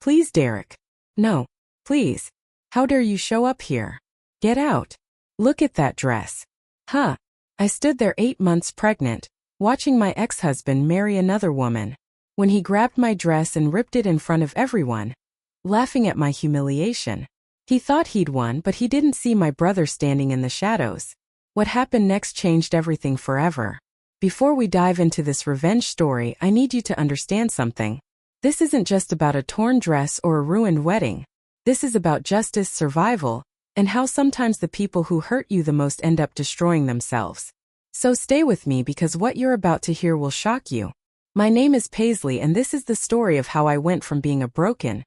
Please, Derek. No. Please. How dare you show up here? Get out. Look at that dress. Huh. I stood there 8 months pregnant, watching my ex-husband marry another woman, when he grabbed my dress and ripped it in front of everyone, laughing at my humiliation. He thought he'd won, but he didn't see my brother standing in the shadows. What happened next changed everything forever. Before we dive into this revenge story, I need you to understand something. This isn't just about a torn dress or a ruined wedding. This is about justice, survival, and how sometimes the people who hurt you the most end up destroying themselves. So stay with me because what you're about to hear will shock you. My name is Paisley and this is the story of how I went from being a broken,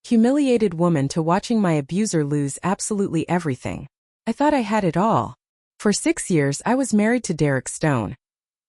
humiliated woman to watching my abuser lose absolutely everything. I thought I had it all. For 6 years I was married to Derek Stone,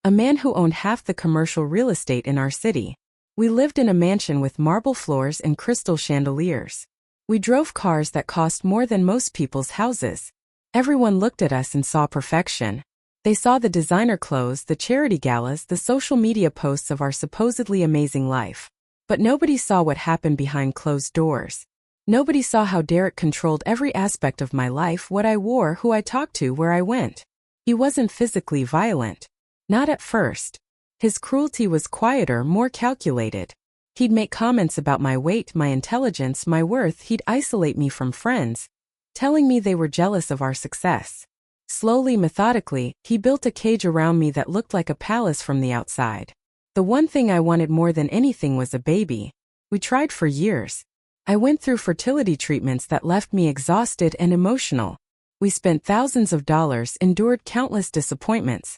a man who owned half the commercial real estate in our city. We lived in a mansion with marble floors and crystal chandeliers. We drove cars that cost more than most people's houses. Everyone looked at us and saw perfection. They saw the designer clothes, the charity galas, the social media posts of our supposedly amazing life. But nobody saw what happened behind closed doors. Nobody saw how Derek controlled every aspect of my life, what I wore, who I talked to, where I went. He wasn't physically violent. Not at first. His cruelty was quieter, more calculated. He'd make comments about my weight, my intelligence, my worth. He'd isolate me from friends, telling me they were jealous of our success. Slowly, methodically, he built a cage around me that looked like a palace from the outside. The one thing I wanted more than anything was a baby. We tried for years. I went through fertility treatments that left me exhausted and emotional. We spent thousands of dollars, endured countless disappointments.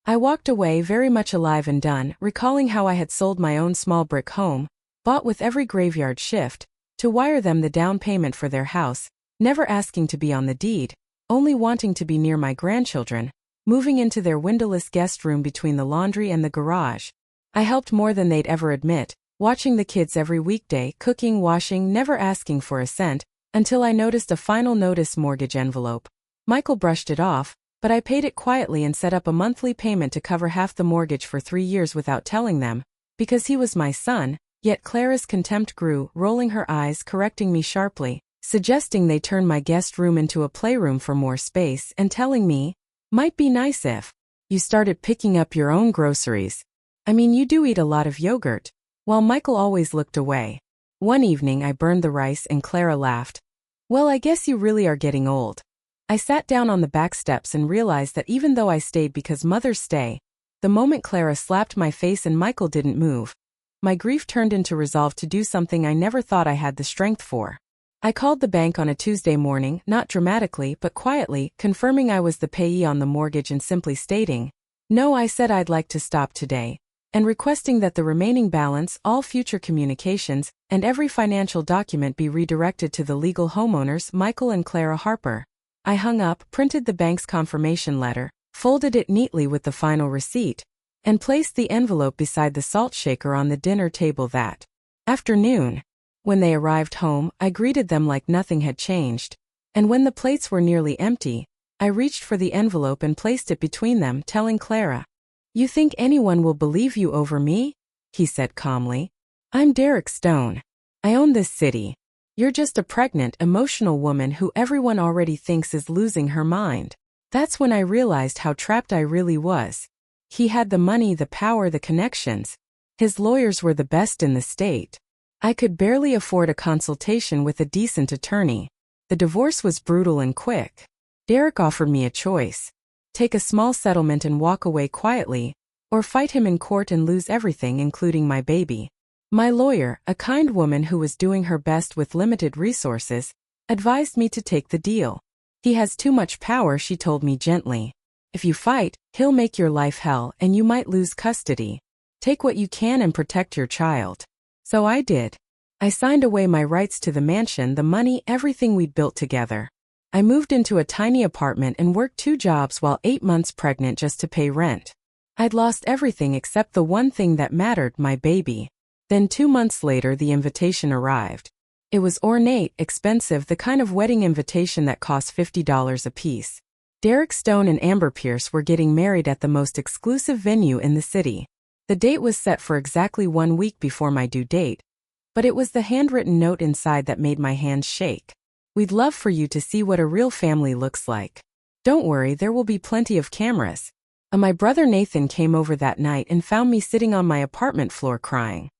I walked away very much alive and done, recalling how I had sold my own small brick home, bought with every graveyard shift, to wire them the down payment for their house, never asking to be on the deed, only wanting to be near my grandchildren, moving into their windowless guest room between the laundry and the garage. I helped more than they'd ever admit, watching the kids every weekday, cooking, washing, never asking for a cent, until I noticed a final notice mortgage envelope. Michael brushed it off, but I paid it quietly and set up a monthly payment to cover half the mortgage for 3 years without telling them, because he was my son. Yet Clara's contempt grew, rolling her eyes, correcting me sharply, suggesting they turn my guest room into a playroom for more space, and telling me, might be nice if you started picking up your own groceries. I mean, you do eat a lot of yogurt. While Michael always looked away. One evening I burned the rice and Clara laughed. Well, I guess you really are getting old. I sat down on the back steps and realized that even though I stayed because mothers stay, the moment Clara slapped my face and Michael didn't move, my grief turned into resolve to do something I never thought I had the strength for. I called the bank on a Tuesday morning, not dramatically but quietly, confirming I was the payee on the mortgage and simply stating, no, I said I'd like to stop today, and requesting that the remaining balance, all future communications, and every financial document be redirected to the legal homeowners, Michael and Clara Harper. I hung up, printed the bank's confirmation letter, folded it neatly with the final receipt, and placed the envelope beside the salt shaker on the dinner table that afternoon. When they arrived home, I greeted them like nothing had changed, and when the plates were nearly empty, I reached for the envelope and placed it between them, telling Clara, "You think anyone will believe you over me?" he said calmly. "I'm Derek Stone. I own this city. You're just a pregnant, emotional woman who everyone already thinks is losing her mind." That's when I realized how trapped I really was. He had the money, the power, the connections. His lawyers were the best in the state. I could barely afford a consultation with a decent attorney. The divorce was brutal and quick. Derek offered me a choice. Take a small settlement and walk away quietly, or fight him in court and lose everything including my baby. My lawyer, a kind woman who was doing her best with limited resources, advised me to take the deal. He has too much power, she told me gently. If you fight, he'll make your life hell and you might lose custody. Take what you can and protect your child. So I did. I signed away my rights to the mansion, the money, everything we'd built together. I moved into a tiny apartment and worked 2 jobs while 8 months pregnant just to pay rent. I'd lost everything except the one thing that mattered, my baby. Then 2 months later the invitation arrived. It was ornate, expensive, the kind of wedding invitation that cost $50 a piece. Derek Stone and Amber Pierce were getting married at the most exclusive venue in the city. The date was set for exactly 1 week before my due date, But it was the handwritten note inside that made my hands shake. We'd love for you to see what a real family looks like. Don't worry, there will be plenty of cameras. My brother Nathan came over that night and found me sitting on my apartment floor crying.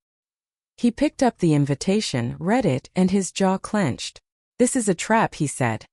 He picked up the invitation, read it, and his jaw clenched. This is a trap, he said.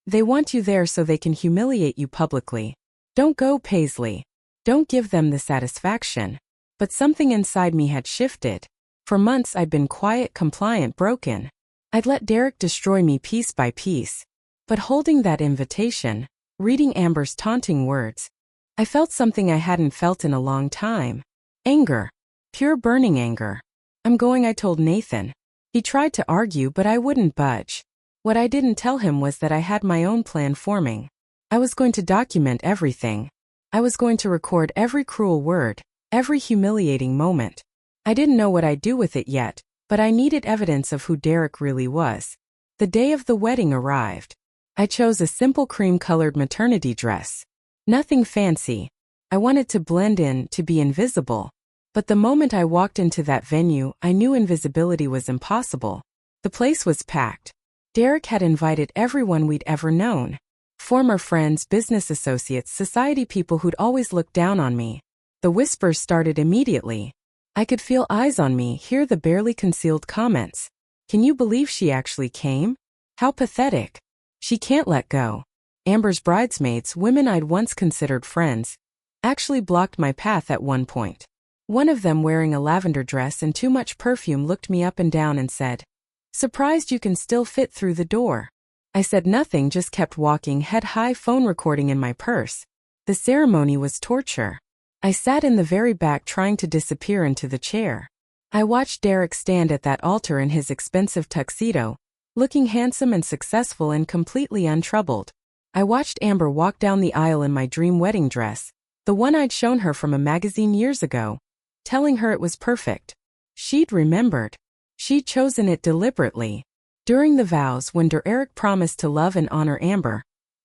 They want you there so they can humiliate you publicly. Don't go, Paisley. Don't give them the satisfaction. But something inside me had shifted. For months I'd been quiet, compliant, broken. I'd let Derek destroy me piece by piece. But holding that invitation, reading Amber's taunting words, I felt something I hadn't felt in a long time. Anger. Pure burning anger. I'm going, I told Nathan. He tried to argue, but I wouldn't budge. What I didn't tell him was that I had my own plan forming. I was going to document everything. I was going to record every cruel word, every humiliating moment. I didn't know what I'd do with it yet, but I needed evidence of who Derek really was. The day of the wedding arrived. I chose a simple cream-colored maternity dress. Nothing fancy. I wanted to blend in, to be invisible. But the moment I walked into that venue, I knew invisibility was impossible. The place was packed. Derek had invited everyone we'd ever known. Former friends, business associates, society people who'd always looked down on me. The whispers started immediately. I could feel eyes on me, hear the barely concealed comments. Can you believe she actually came? How pathetic. She can't let go. Amber's bridesmaids, women I'd once considered friends, actually blocked my path at one point. One of them, wearing a lavender dress and too much perfume, looked me up and down and said, "Surprised you can still fit through the door." I said nothing, just kept walking, head high, phone recording in my purse. The ceremony was torture. I sat in the very back, trying to disappear into the chair. I watched Derek stand at that altar in his expensive tuxedo, looking handsome and successful and completely untroubled. I watched Amber walk down the aisle in my dream wedding dress, the one I'd shown her from a magazine years ago, telling her it was perfect. She'd remembered. She'd chosen it deliberately. During the vows, when Derek promised to love and honor Amber,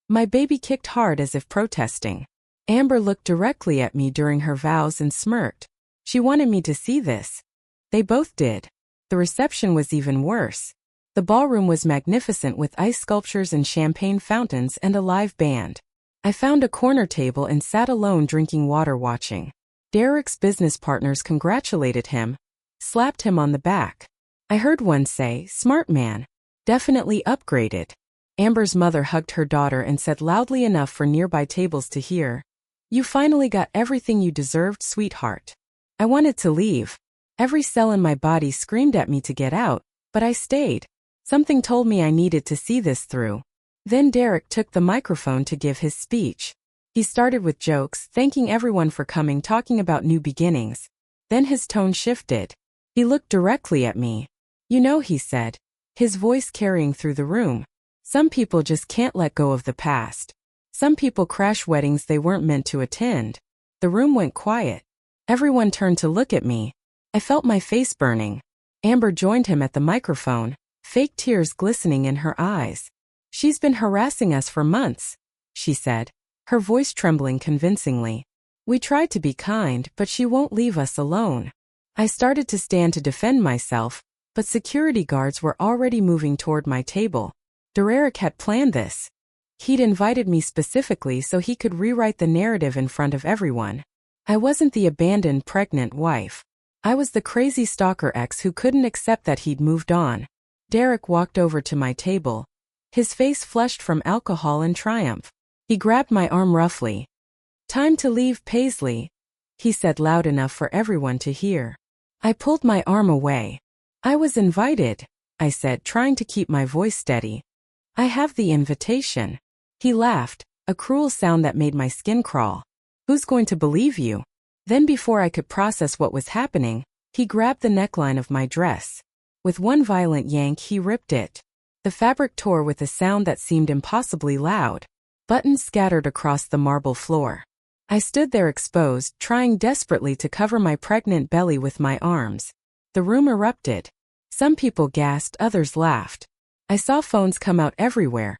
my baby kicked hard as if protesting. Amber looked directly at me during her vows and smirked. She wanted me to see this. They both did. The reception was even worse. The ballroom was magnificent, with ice sculptures and champagne fountains and a live band. I found a corner table and sat alone, drinking water, watching. Derek's business partners congratulated him, slapped him on the back. I heard one say, "Smart man. Definitely upgraded." Amber's mother hugged her daughter and said loudly enough for nearby tables to hear, "You finally got everything you deserved, sweetheart." I wanted to leave. Every cell in my body screamed at me to get out, but I stayed. Something told me I needed to see this through. Then Derek took the microphone to give his speech. He started with jokes, thanking everyone for coming, talking about new beginnings. Then his tone shifted. He looked directly at me. "You know," he said, his voice carrying through the room, "some people just can't let go of the past. Some people crash weddings they weren't meant to attend." The room went quiet. Everyone turned to look at me. I felt my face burning. Amber joined him at the microphone, fake tears glistening in her eyes. "She's been harassing us for months," she said, her voice trembling convincingly. "We tried to be kind, but she won't leave us alone." I started to stand to defend myself, but security guards were already moving toward my table. Derek had planned this. He'd invited me specifically so he could rewrite the narrative in front of everyone. I wasn't the abandoned pregnant wife. I was the crazy stalker ex who couldn't accept that he'd moved on. Derek walked over to my table, his face flushed from alcohol and triumph. He grabbed my arm roughly. "Time to leave, Paisley," he said loud enough for everyone to hear. I pulled my arm away. "I was invited," I said, trying to keep my voice steady. "I have the invitation." He laughed, a cruel sound that made my skin crawl. "Who's going to believe you?" Then, before I could process what was happening, he grabbed the neckline of my dress. With one violent yank, he ripped it. The fabric tore with a sound that seemed impossibly loud. Buttons scattered across the marble floor. I stood there exposed, trying desperately to cover my pregnant belly with my arms. The room erupted. Some people gasped, others laughed. I saw phones come out everywhere,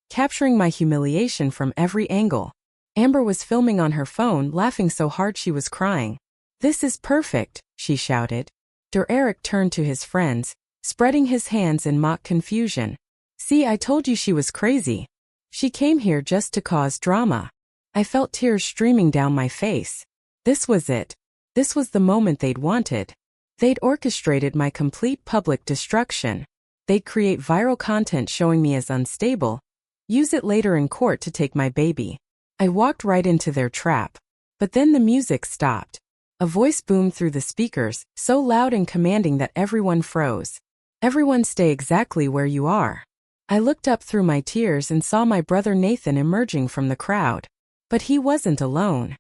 capturing my humiliation from every angle. Amber was filming on her phone, laughing so hard she was crying. "This is perfect," she shouted. Derek turned to his friends. spreading his hands in mock confusion. "See, I told you she was crazy. She came here just to cause drama." I felt tears streaming down my face. This was it. This was the moment they'd wanted. They'd orchestrated my complete public destruction. They'd create viral content showing me as unstable, use it later in court to take my baby. I walked right into their trap. But then the music stopped. A voice boomed through the speakers, so loud and commanding that everyone froze. "Everyone stay exactly where you are." I looked up through my tears and saw my brother Nathan emerging from the crowd. But he wasn't alone.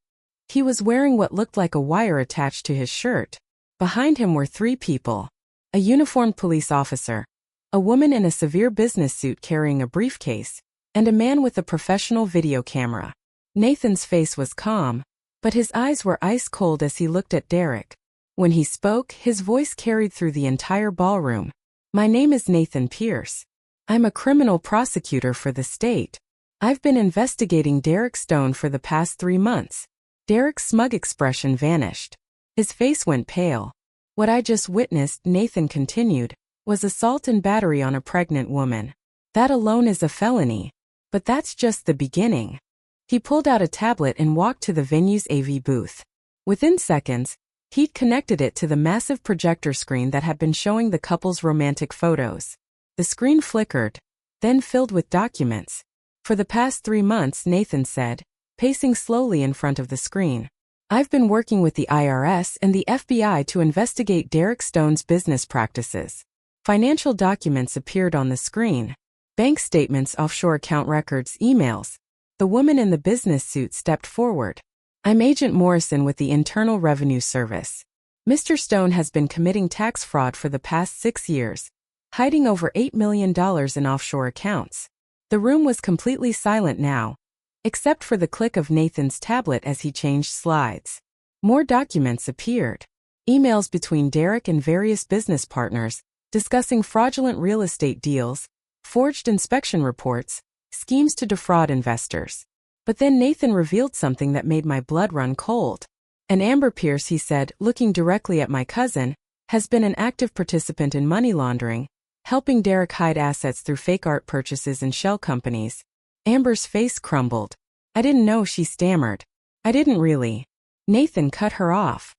He was wearing what looked like a wire attached to his shirt. Behind him were 3 people. A uniformed police officer, a woman in a severe business suit carrying a briefcase, and a man with a professional video camera. Nathan's face was calm, but his eyes were ice cold as he looked at Derek. When he spoke, his voice carried through the entire ballroom. "My name is Nathan Pierce. I'm a criminal prosecutor for the state. I've been investigating Derek Stone for the past 3 months." Derek's smug expression vanished. His face went pale. "What I just witnessed," Nathan continued, "was assault and battery on a pregnant woman. That alone is a felony. But that's just the beginning." He pulled out a tablet and walked to the venue's AV booth. Within seconds, he'd connected it to the massive projector screen that had been showing the couple's romantic photos. The screen flickered, then filled with documents. "For the past 3 months," Nathan said, pacing slowly in front of the screen, "I've been working with the IRS and the FBI to investigate Derek Stone's business practices." Financial documents appeared on the screen. Bank statements, offshore account records, emails. The woman in the business suit stepped forward. "I'm Agent Morrison with the Internal Revenue Service. Mr. Stone has been committing tax fraud for the past 6 years, hiding over $8 million in offshore accounts." The room was completely silent now, except for the click of Nathan's tablet as he changed slides. More documents appeared. Emails between Derek and various business partners, discussing fraudulent real estate deals, forged inspection reports, schemes to defraud investors. But then Nathan revealed something that made my blood run cold. "And Amber Pierce," he said, looking directly at my cousin, "has been an active participant in money laundering, helping Derek hide assets through fake art purchases and shell companies." Amber's face crumbled. "I didn't know," she stammered. "I didn't really." Nathan cut her off.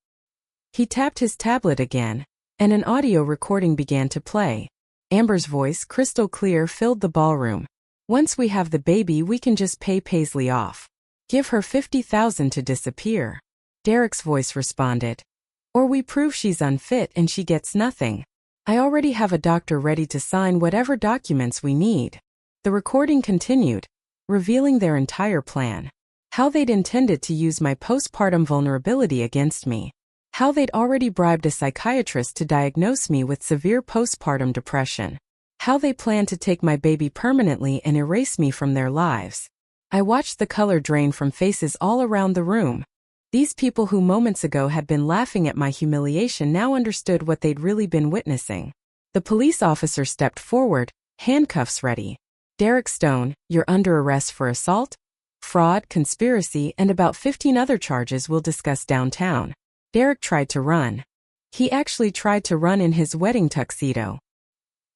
He tapped his tablet again, and an audio recording began to play. Amber's voice, crystal clear, filled the ballroom. "Once we have the baby, we can just pay Paisley off. Give her $50,000 to disappear." Derek's voice responded. "Or we prove she's unfit and she gets nothing. I already have a doctor ready to sign whatever documents we need." The recording continued, revealing their entire plan. How they'd intended to use my postpartum vulnerability against me. How they'd already bribed a psychiatrist to diagnose me with severe postpartum depression. How they planned to take my baby permanently and erase me from their lives. I watched the color drain from faces all around the room. These people who moments ago had been laughing at my humiliation now understood what they'd really been witnessing. The police officer stepped forward, handcuffs ready. "Derek Stone, you're under arrest for assault, fraud, conspiracy, and about 15 other charges we'll discuss downtown." Derek tried to run. He actually tried to run in his wedding tuxedo.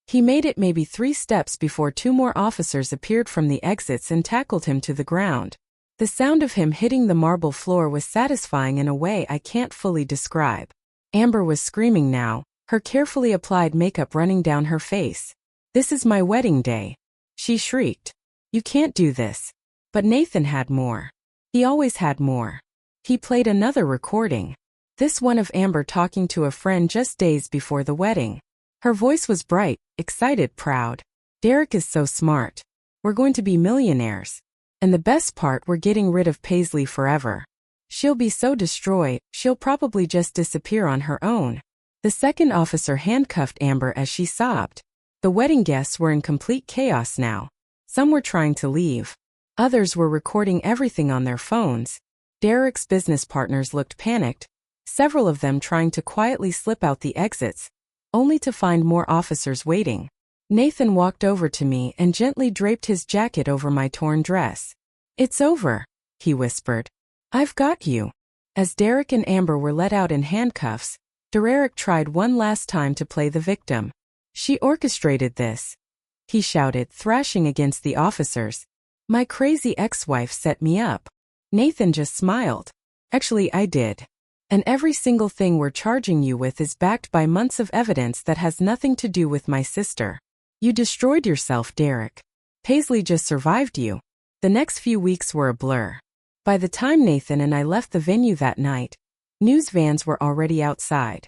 He made it maybe 3 steps before 2 more officers appeared from the exits and tackled him to the ground. The sound of him hitting the marble floor was satisfying in a way I can't fully describe. Amber was screaming now, her carefully applied makeup running down her face. "This is my wedding day," she shrieked. "You can't do this." But Nathan had more. He always had more. He played another recording. This one of Amber talking to a friend just days before the wedding. Her voice was bright, excited, proud. "Derek is so smart. We're going to be millionaires. And the best part, we're getting rid of Paisley forever. She'll be so destroyed, she'll probably just disappear on her own." The second officer handcuffed Amber as she sobbed. The wedding guests were in complete chaos now. Some were trying to leave. Others were recording everything on their phones. Derek's business partners looked panicked, several of them trying to quietly slip out the exits, only to find more officers waiting. Nathan walked over to me and gently draped his jacket over my torn dress. "It's over," he whispered. "I've got you." As Derek and Amber were let out in handcuffs, Derek tried one last time to play the victim. She orchestrated this," he shouted, thrashing against the officers. "My crazy ex-wife set me up." Nathan just smiled. "Actually, I did. And every single thing we're charging you with is backed by months of evidence that has nothing to do with my sister. You destroyed yourself, Derek. Paisley just survived you." The next few weeks were a blur. By the time Nathan and I left the venue that night, news vans were already outside.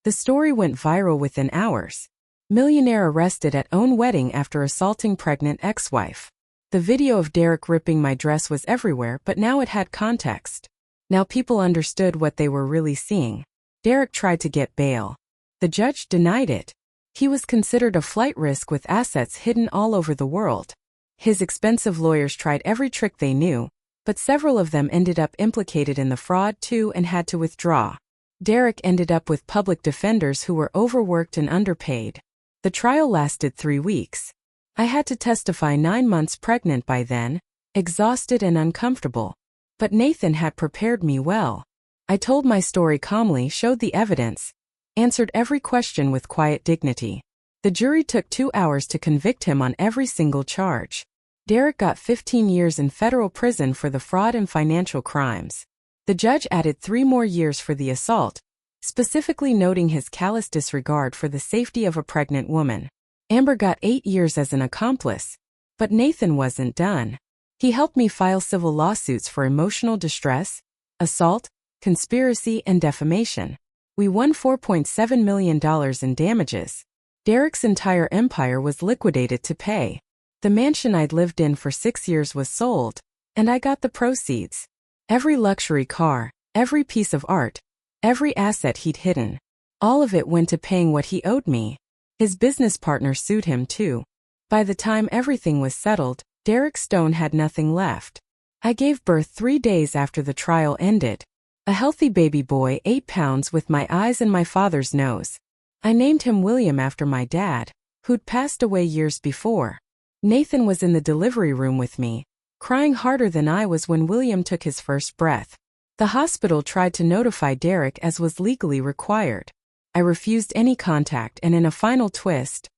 The story went viral within hours. Millionaire arrested at own wedding after assaulting pregnant ex-wife. The video of Derek ripping my dress was everywhere, but now it had context. Now people understood what they were really seeing. Derek tried to get bail. The judge denied it. He was considered a flight risk with assets hidden all over the world. His expensive lawyers tried every trick they knew, but several of them ended up implicated in the fraud too and had to withdraw. Derek ended up with public defenders who were overworked and underpaid. The trial lasted 3 weeks. I had to testify 9 months pregnant by then, exhausted and uncomfortable. But Nathan had prepared me well. I told my story calmly, showed the evidence, answered every question with quiet dignity. The jury took 2 hours to convict him on every single charge. Derek got 15 years in federal prison for the fraud and financial crimes. The judge added 3 more years for the assault, specifically noting his callous disregard for the safety of a pregnant woman. Amber got 8 years as an accomplice. But Nathan wasn't done. He helped me file civil lawsuits for emotional distress, assault, conspiracy, and defamation. We won $4.7 million in damages. Derek's entire empire was liquidated to pay. The mansion I'd lived in for 6 years was sold, and I got the proceeds. Every luxury car, every piece of art, every asset he'd hidden. All of it went to paying what he owed me. His business partner sued him too. By the time everything was settled, Derek Stone had nothing left. I gave birth 3 days after the trial ended. A healthy baby boy, 8 pounds, with my eyes and my father's nose. I named him William after my dad, who'd passed away years before. Nathan was in the delivery room with me, crying harder than I was when William took his first breath. The hospital tried to notify Derek as was legally required. I refused any contact, and in a final twist,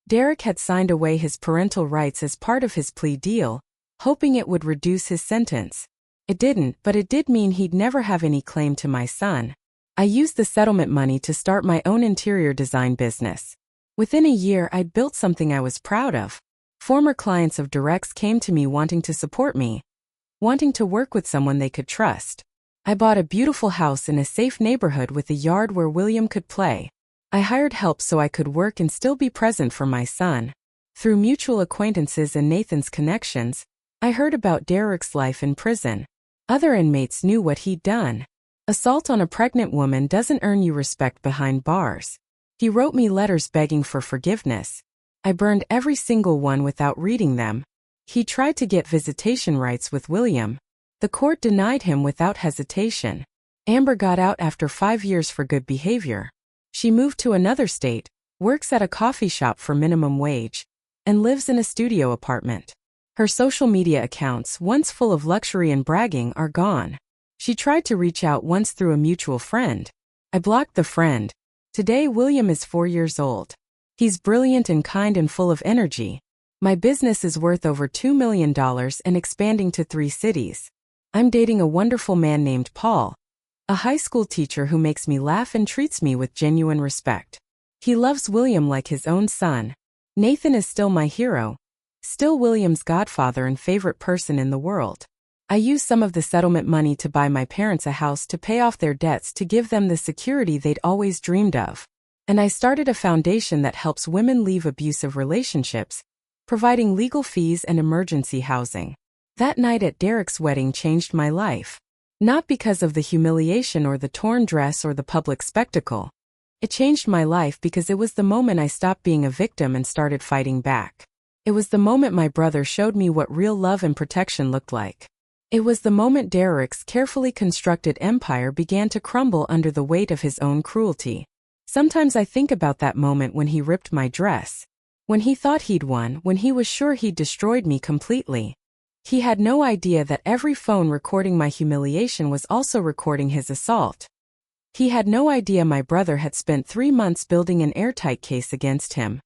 Derek had signed away his parental rights as part of his plea deal, hoping it would reduce his sentence. It didn't, but it did mean he'd never have any claim to my son. I used the settlement money to start my own interior design business. Within a year, I'd built something I was proud of. Former clients of Derek's came to me wanting to support me, wanting to work with someone they could trust. I bought a beautiful house in a safe neighborhood with a yard where William could play. I hired help so I could work and still be present for my son. Through mutual acquaintances and Nathan's connections, I heard about Derek's life in prison. Other inmates knew what he'd done. Assault on a pregnant woman doesn't earn you respect behind bars. He wrote me letters begging for forgiveness. I burned every single one without reading them. He tried to get visitation rights with William. The court denied him without hesitation. Amber got out after 5 years for good behavior. She moved to another state, works at a coffee shop for minimum wage, and lives in a studio apartment. Her social media accounts, once full of luxury and bragging, are gone. She tried to reach out once through a mutual friend. I blocked the friend. Today William is 4 years old. He's brilliant and kind and full of energy. My business is worth over $2 million and expanding to 3 cities. I'm dating a wonderful man named Paul, a high school teacher who makes me laugh and treats me with genuine respect. He loves William like his own son. Nathan is still my hero, still William's godfather and favorite person in the world. I used some of the settlement money to buy my parents a house to pay off their debts, to give them the security they'd always dreamed of. And I started a foundation that helps women leave abusive relationships, providing legal fees and emergency housing. That night at Derek's wedding changed my life. Not because of the humiliation or the torn dress or the public spectacle. It changed my life because it was the moment I stopped being a victim and started fighting back. It was the moment my brother showed me what real love and protection looked like. It was the moment Derek's carefully constructed empire began to crumble under the weight of his own cruelty. Sometimes I think about that moment when he ripped my dress. When he thought he'd won, when he was sure he'd destroyed me completely. He had no idea that every phone recording my humiliation was also recording his assault. He had no idea my brother had spent 3 months building an airtight case against him.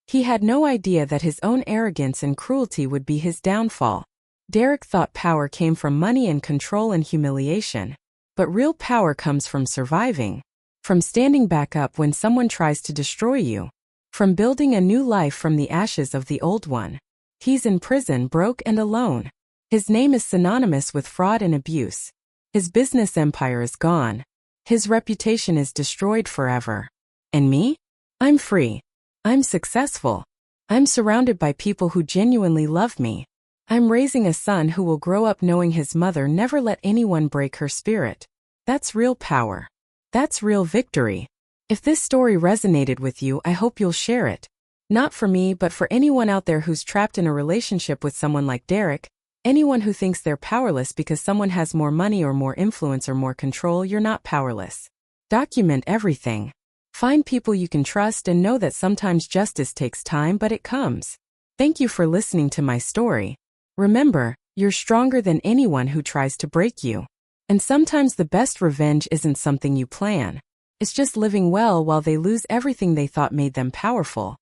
He had no idea that his own arrogance and cruelty would be his downfall. Derek thought power came from money and control and humiliation. But real power comes from surviving. From standing back up when someone tries to destroy you. From building a new life from the ashes of the old one. He's in prison, broke and alone. His name is synonymous with fraud and abuse. His business empire is gone. His reputation is destroyed forever. And me? I'm free. I'm successful. I'm surrounded by people who genuinely love me. I'm raising a son who will grow up knowing his mother never let anyone break her spirit. That's real power. That's real victory. If this story resonated with you, I hope you'll share it. Not for me, but for anyone out there who's trapped in a relationship with someone like Derek. Anyone who thinks they're powerless because someone has more money or more influence or more control. You're not powerless. Document everything. Find people you can trust and know that sometimes justice takes time, but it comes. Thank you for listening to my story. Remember, you're stronger than anyone who tries to break you. And sometimes the best revenge isn't something you plan. It's just living well while they lose everything they thought made them powerful.